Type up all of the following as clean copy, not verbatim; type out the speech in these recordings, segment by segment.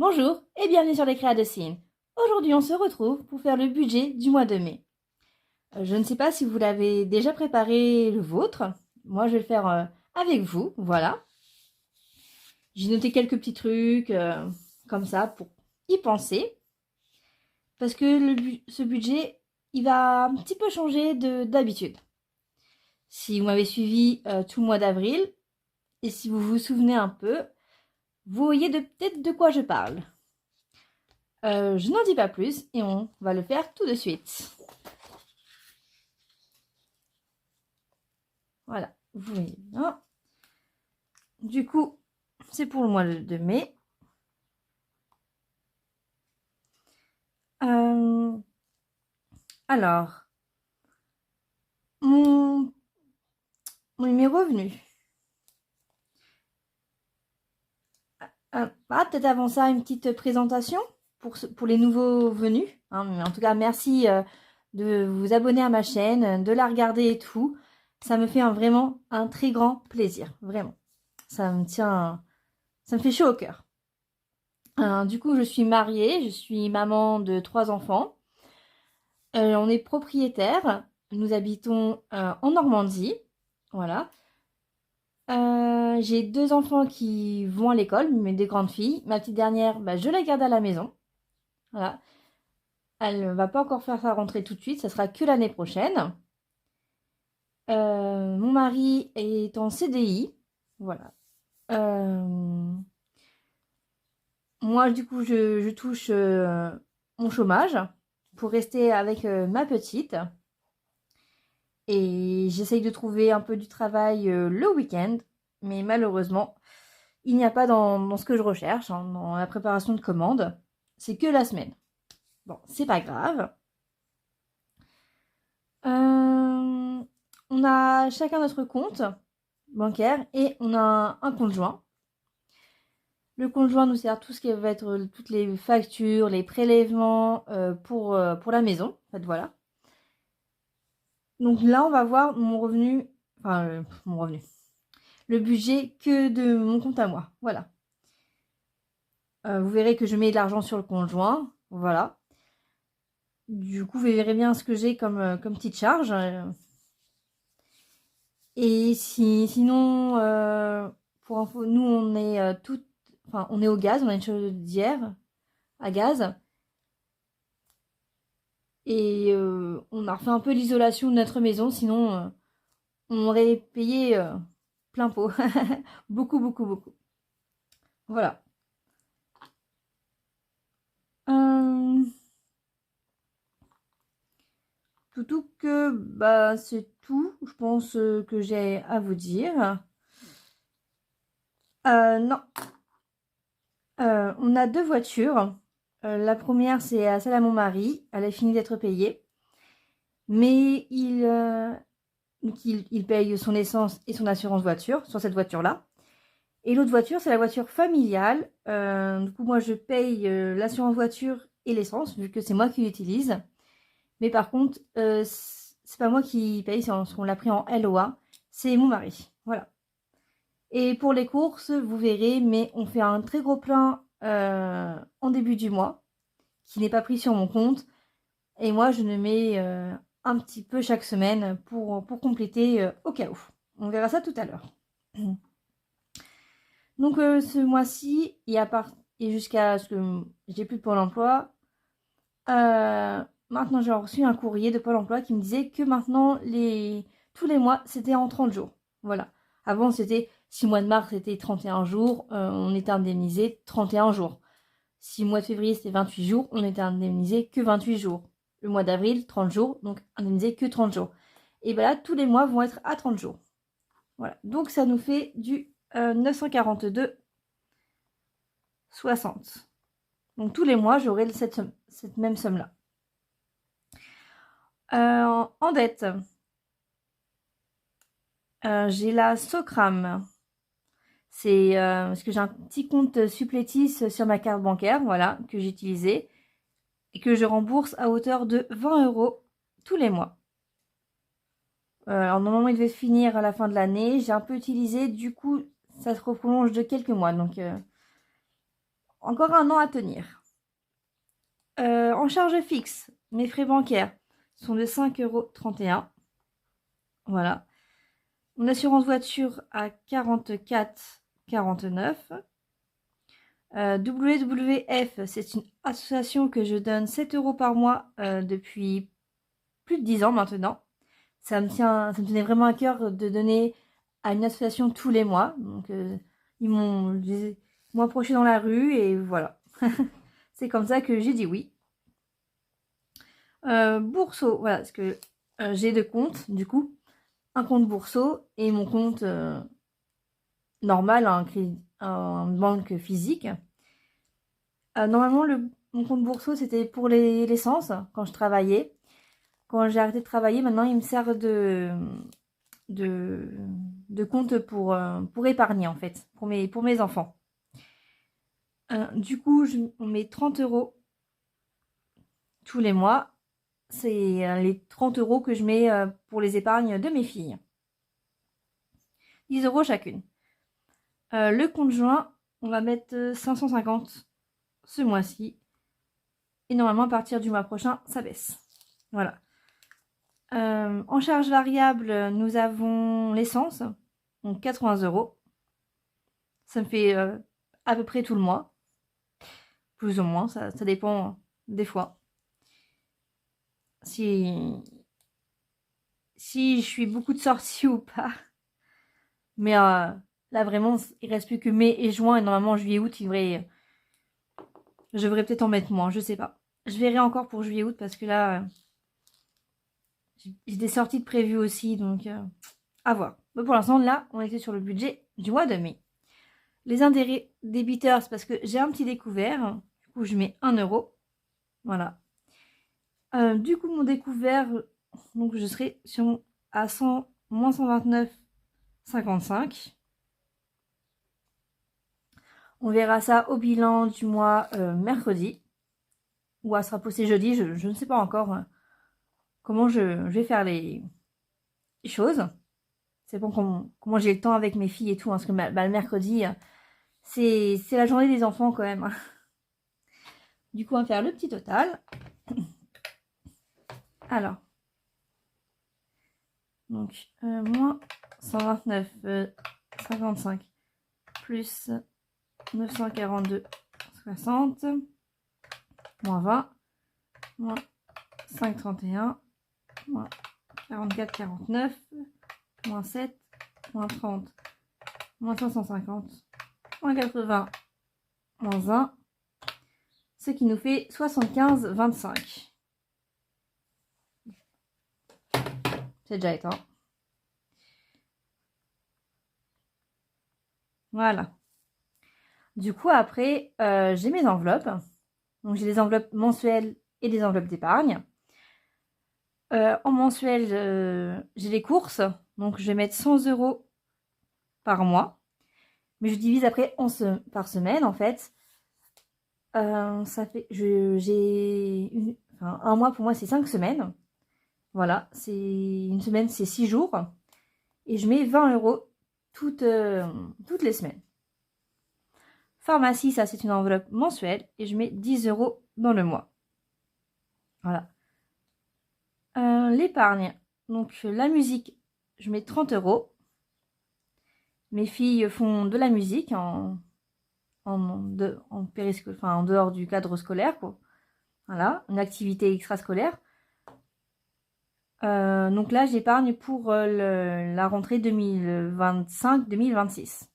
Bonjour et bienvenue sur les créas de Cine. Aujourd'hui, on se retrouve pour faire le budget du mois de mai. Je ne sais pas si vous l'avez déjà préparé le vôtre. Moi, je vais le faire avec vous. Voilà. J'ai noté quelques petits trucs comme ça pour y penser. Parce que ce budget, il va un petit peu changer d'habitude. Si vous m'avez suivi tout le mois d'avril et si vous vous souvenez un peu, vous voyez peut-être de quoi je parle. Je n'en dis pas plus et on va le faire tout de suite. Voilà, vous voyez bien. Du coup, c'est pour le mois de mai. Euh, alors, mon, mes revenus. Peut-être avant ça, une petite présentation pour les nouveaux venus. Hein. Mais en tout cas, merci de vous abonner à ma chaîne, de la regarder et tout. Ça me fait vraiment un très grand plaisir, vraiment. Ça me fait chaud au cœur. Du coup, je suis mariée, je suis maman de 3 enfants. On est propriétaire. Nous habitons en Normandie. Voilà. J'ai 2 enfants qui vont à l'école, mais des grandes filles. Ma petite dernière, bah, je la garde à la maison. Voilà. Elle ne va pas encore faire sa rentrée tout de suite, ça sera que l'année prochaine. Mon mari est en CDI. Voilà. Euh, Moi, du coup, je touche mon chômage pour rester avec ma petite. Et j'essaye de trouver un peu du travail le week-end. Mais malheureusement, il n'y a pas dans ce que je recherche, hein, dans la préparation de commandes. C'est que la semaine. Bon, c'est pas grave. On a chacun notre compte bancaire et on a un compte joint. Le compte joint nous sert tout ce qui va être toutes les factures, les prélèvements pour la maison. En fait, voilà. Donc là, on va voir mon revenu, enfin mon revenu, le budget que de mon compte à moi. Voilà. Vous verrez que je mets de l'argent sur le compte joint. Voilà. Du coup, vous verrez bien ce que j'ai comme petite charge. Et sinon, pour info, nous, on est enfin, on est au gaz, on a une chaudière à gaz. Et on a refait un peu l'isolation de notre maison, sinon on aurait payé plein pot. Beaucoup, beaucoup, beaucoup. Voilà. Euh, Tout que, bah, c'est tout, je pense, que j'ai à vous dire. Non, on a 2 voitures. La première, c'est celle à mon mari. Elle a fini d'être payée. Mais il paye son essence et son assurance voiture sur cette voiture-là. Et l'autre voiture, c'est la voiture familiale. Du coup, moi, je paye l'assurance voiture et l'essence, vu que c'est moi qui l'utilise. Mais par contre, c'est pas moi qui paye, c'est parce qu'on l'a pris en LOA. C'est mon mari. Voilà. Et pour les courses, vous verrez, mais on fait un très gros plein en début du mois, qui n'est pas pris sur mon compte. Et moi, je ne mets un petit peu chaque semaine pour compléter au cas où. On verra ça tout à l'heure. Donc ce mois-ci, et jusqu'à ce que j'ai plus de Pôle emploi, maintenant j'ai reçu un courrier de Pôle emploi qui me disait que maintenant, tous les mois, c'était en 30 jours. Voilà. Avant, c'était, si mois de mars, c'était 31 jours, on était indemnisé 31 jours. Si mois de février, c'était 28 jours, on était indemnisé que 28 jours. Le mois d'avril, 30 jours, donc indemnisé que 30 jours. Et bien là, tous les mois vont être à 30 jours. Voilà. Donc ça nous fait du 942,60. Donc tous les mois, j'aurai cette même somme-là. En dette, j'ai la Socram. C'est parce que j'ai un petit compte supplétif sur ma carte bancaire, voilà, que j'ai utilisé et que je rembourse à hauteur de 20 euros tous les mois. Alors normalement, il devait finir à la fin de l'année. J'ai un peu utilisé, du coup, ça se prolonge de quelques mois. Donc encore un an à tenir. En charge fixe, mes frais bancaires sont de 5,31 €. Voilà. Mon assurance voiture à 44,49 €. WWF, c'est une association que je donne 7 € par mois depuis plus de 10 ans maintenant. Ça me tenait vraiment à cœur de donner à une association tous les mois. Donc, ils m'ont approché dans la rue et voilà. C'est comme ça que j'ai dit oui. Bourseau, voilà, parce que j'ai deux comptes, du coup. Un compte Bourseau et mon compte normal, un banque physique. Normalement, mon compte Bourseau, c'était pour l'essence, quand je travaillais. Quand j'ai arrêté de travailler, maintenant, il me sert de compte pour épargner, en fait, pour mes enfants. Du coup, on met 30 € tous les mois. C'est les 30 € que je mets pour les épargnes de mes filles. 10 € chacune. Le compte joint, on va mettre 550 ce mois-ci. Et normalement, à partir du mois prochain, ça baisse. Voilà. En charge variable, nous avons l'essence, donc 80 €. Ça me fait à peu près tout le mois. Plus ou moins, ça dépend des fois. Si je suis beaucoup de sorties ou pas. Mais là, vraiment, il reste plus que mai et juin. Et normalement, juillet, août, je devrais peut-être en mettre moins, je sais pas. Je verrai encore pour juillet, août, parce que là, j'ai des sorties de prévues aussi, donc à voir. Mais pour l'instant, là, on était sur le budget du mois de mai. Les intérêts débiteurs, c'est parce que j'ai un petit découvert. Du coup, je mets 1 €. Voilà. Du coup, mon découvert, donc je serai à moins 129,55. On verra ça au bilan du mois mercredi. Ou elle sera postée jeudi, je ne sais pas encore comment je vais faire les choses. C'est bon comment j'ai le temps avec mes filles et tout, hein, parce que le mercredi, c'est la journée des enfants quand même. Du coup, on va faire le petit total. Alors, donc, moins 129,55 plus 942,60, moins 20, moins 5,31, moins 44,49, moins 7, moins 30, moins 550, moins 80, moins 1, ce qui nous fait 75,25. C'est déjà éteint. Voilà. Du coup, après, j'ai mes enveloppes. Donc, j'ai des enveloppes mensuelles et des enveloppes d'épargne. En mensuel, j'ai les courses. Donc, je vais mettre 100 € par mois. Mais je divise après par semaine, en fait. Ça fait... un mois, pour moi, c'est 5 semaines. Voilà. Une semaine, c'est 6 jours. Et je mets 20 € toutes les semaines. Pharmacie, ça, c'est une enveloppe mensuelle. Et je mets 10 € dans le mois. Voilà. L'épargne. Donc, la musique, je mets 30 €. Mes filles font de la musique en dehors du cadre scolaire, quoi. Voilà, une activité extrascolaire. Donc là, j'épargne pour la rentrée 2025-2026.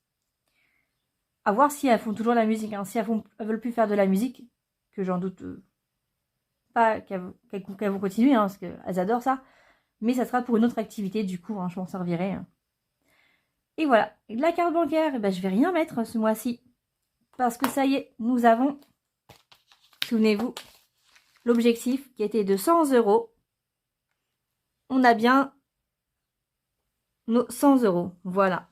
À voir si elles font toujours la musique, hein. Si elles veulent plus faire de la musique, que j'en doute pas qu'elles vont continuer, hein, parce qu'elles adorent ça. Mais ça sera pour une autre activité, du coup, hein, je m'en servirai. Et voilà, la carte bancaire, eh ben, je vais rien mettre ce mois-ci. Parce que ça y est, nous avons, souvenez-vous, l'objectif qui était de 100 €. On a bien nos 100 €. Voilà.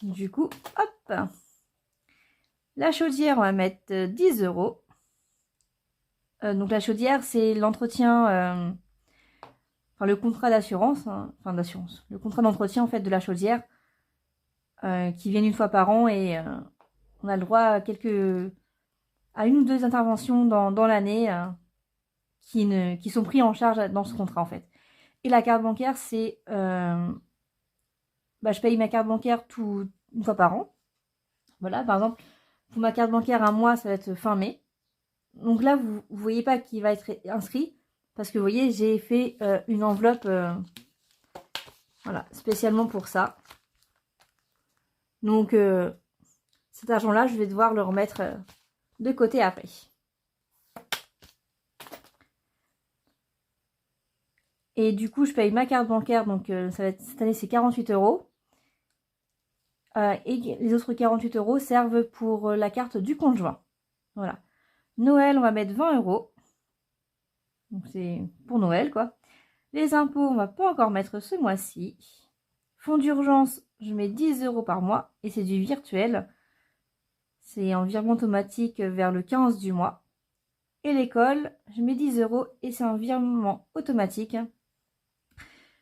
Du coup, hop. La chaudière, on va mettre 10 €. Donc la chaudière, c'est l'entretien, enfin le contrat d'assurance, hein, enfin le contrat d'entretien en fait de la chaudière qui vient une fois par an et on a le droit à une ou deux interventions dans l'année qui sont pris en charge dans ce contrat en fait. Et la carte bancaire, c'est... je paye ma carte bancaire une fois par an. Voilà, par exemple, pour ma carte bancaire, un mois, ça va être fin mai. Donc là, vous ne voyez pas qui va être inscrit. Parce que vous voyez, j'ai fait une enveloppe voilà, spécialement pour ça. Donc, cet argent-là, je vais devoir le remettre de côté après. Et du coup, je paye ma carte bancaire. Donc, ça va être, cette année, c'est 48 €. Et les autres 48 € servent pour la carte du conjoint. Voilà. Noël, on va mettre 20 €. Donc, c'est pour Noël, quoi. Les impôts, on va pas encore mettre ce mois-ci. Fonds d'urgence, je mets 10 € par mois. Et c'est du virtuel. C'est en virement automatique vers le 15 du mois. Et l'école, je mets 10 € et c'est un virement automatique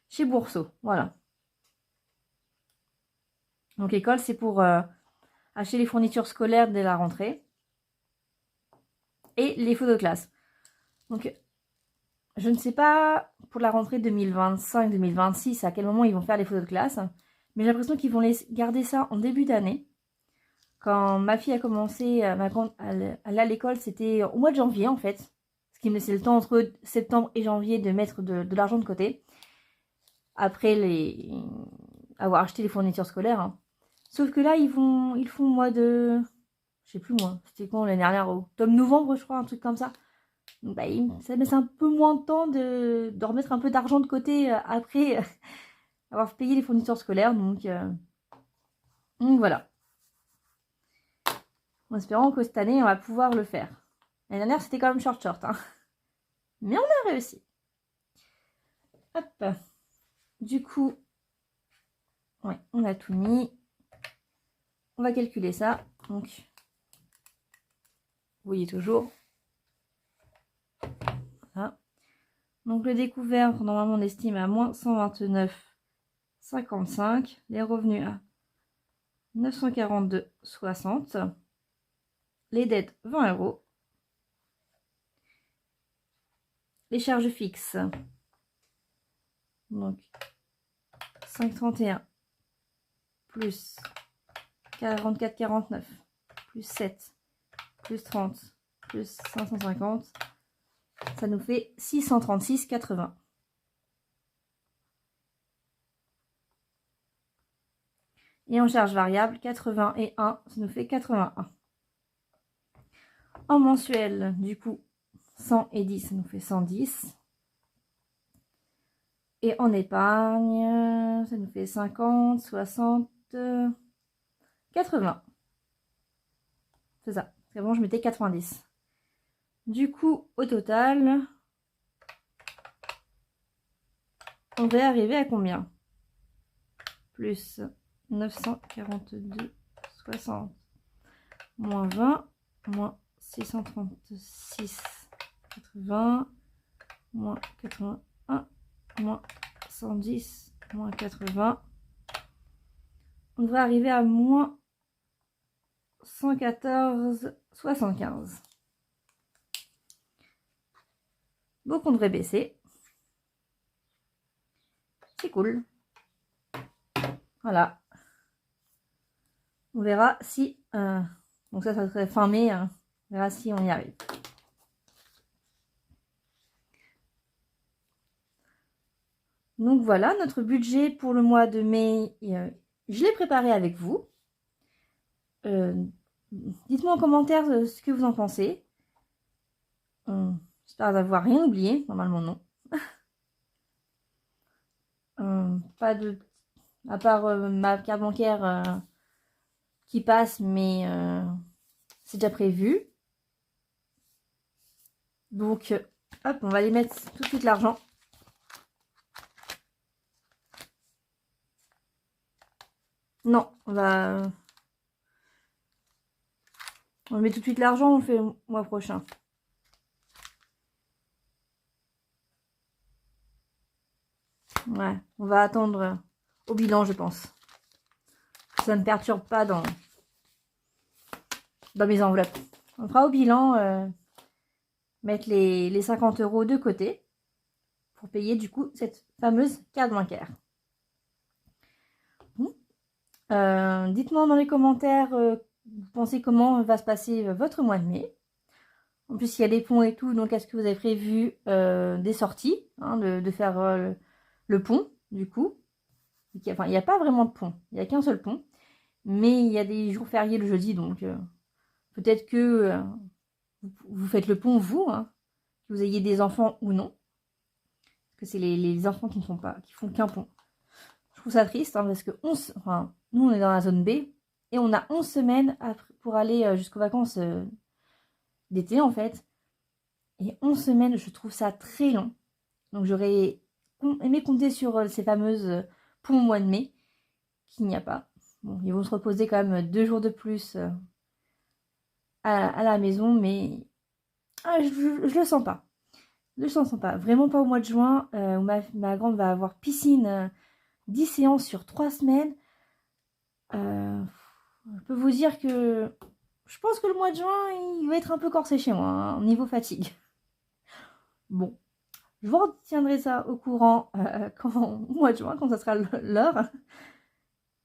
chez Bourseau. Voilà. Donc l'école, c'est pour acheter les fournitures scolaires dès la rentrée. Et les photos de classe. Donc, je ne sais pas pour la rentrée 2025-2026 à quel moment ils vont faire les photos de classe. Mais j'ai l'impression qu'ils vont garder ça en début d'année. Quand ma fille a commencé, aller à l'école, c'était au mois de janvier en fait. Ce qui me laissait le temps entre septembre et janvier de mettre de l'argent de côté. Après avoir acheté les fournitures scolaires. Hein. Sauf que là, ils font mois de... Je sais plus moi, c'était quand l'année dernière, octobre-novembre je crois, un truc comme ça. Donc, ça laisse un peu moins de temps de remettre un peu d'argent de côté après avoir payé les fournitures scolaires. Donc voilà. En espérant que cette année, on va pouvoir le faire. L'année dernière, c'était quand même short. Hein. Mais on a réussi. Hop. Du coup, ouais, on a tout mis. On va calculer ça. Donc, vous voyez toujours. Voilà. Donc, le découvert, normalement, on estime à moins 129,55. Les revenus à 942,60. Les dettes, 20 €. Les charges fixes. Donc, 5,31 plus 44,49 plus 7 plus 30 plus 550. Ça nous fait 636,80. Et en charge variable, 81, ça nous fait 81. En mensuel, du coup, 110, ça nous fait 110. Et en épargne, ça nous fait 50, 60, 80. C'est ça. Parce qu'avant, je mettais 90. Du coup, au total, on va arriver à combien? Plus 942,60 moins 20 moins 636,80 moins 81 moins 110 moins 80. On devrait arriver à moins 114,75. Donc on devrait baisser. C'est cool. Voilà. On verra si... donc ça serait fin mai. On verra si on y arrive. Donc voilà, notre budget pour le mois de mai, je l'ai préparé avec vous. Dites-moi en commentaire ce que vous en pensez. J'espère d'avoir rien oublié. Normalement, non. Pas de... À part ma carte bancaire qui passe, mais c'est déjà prévu. Donc, hop, on va aller mettre tout de suite l'argent. Non, on met tout de suite l'argent, on le fait le mois prochain. Ouais, on va attendre au bilan, je pense. Ça ne me perturbe pas dans dans mes enveloppes. On fera au bilan, mettre les 50 € de côté pour payer du coup cette fameuse carte bancaire. Bon. Dites-moi dans les commentaires, vous pensez comment va se passer votre mois de mai. En plus, il y a des ponts et tout, donc est-ce que vous avez prévu des sorties, hein, de faire le pont, du coup. Enfin, il n'y a pas vraiment de pont, il n'y a qu'un seul pont. Mais il y a des jours fériés le jeudi, donc peut-être que vous faites le pont, vous, hein, que vous ayez des enfants ou non. Parce que c'est les enfants qui font qu'un pont. Je trouve ça triste, hein, parce que nous, on est dans la zone B, et on a 11 semaines pour aller jusqu'aux vacances d'été, en fait. Et 11 semaines, je trouve ça très long. Donc j'aurais aimé compter sur ces fameuses ponts au mois de mai, qu'il n'y a pas. Bon, ils vont se reposer quand même 2 jours de plus à la maison, mais je le sens pas. Je le sens pas. Vraiment pas au mois de juin, où ma grande va avoir piscine 10 séances sur 3 semaines. Je peux vous dire que je pense que le mois de juin, il va être un peu corsé chez moi, hein, au niveau fatigue. Bon, je vous retiendrai ça au courant au mois de juin, quand ça sera l'heure.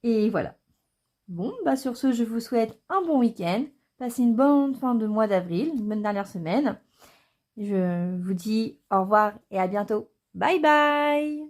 Et voilà. Bon, bah sur ce, je vous souhaite un bon week-end. Passez une bonne fin de mois d'avril, une bonne dernière semaine. Je vous dis au revoir et à bientôt. Bye bye!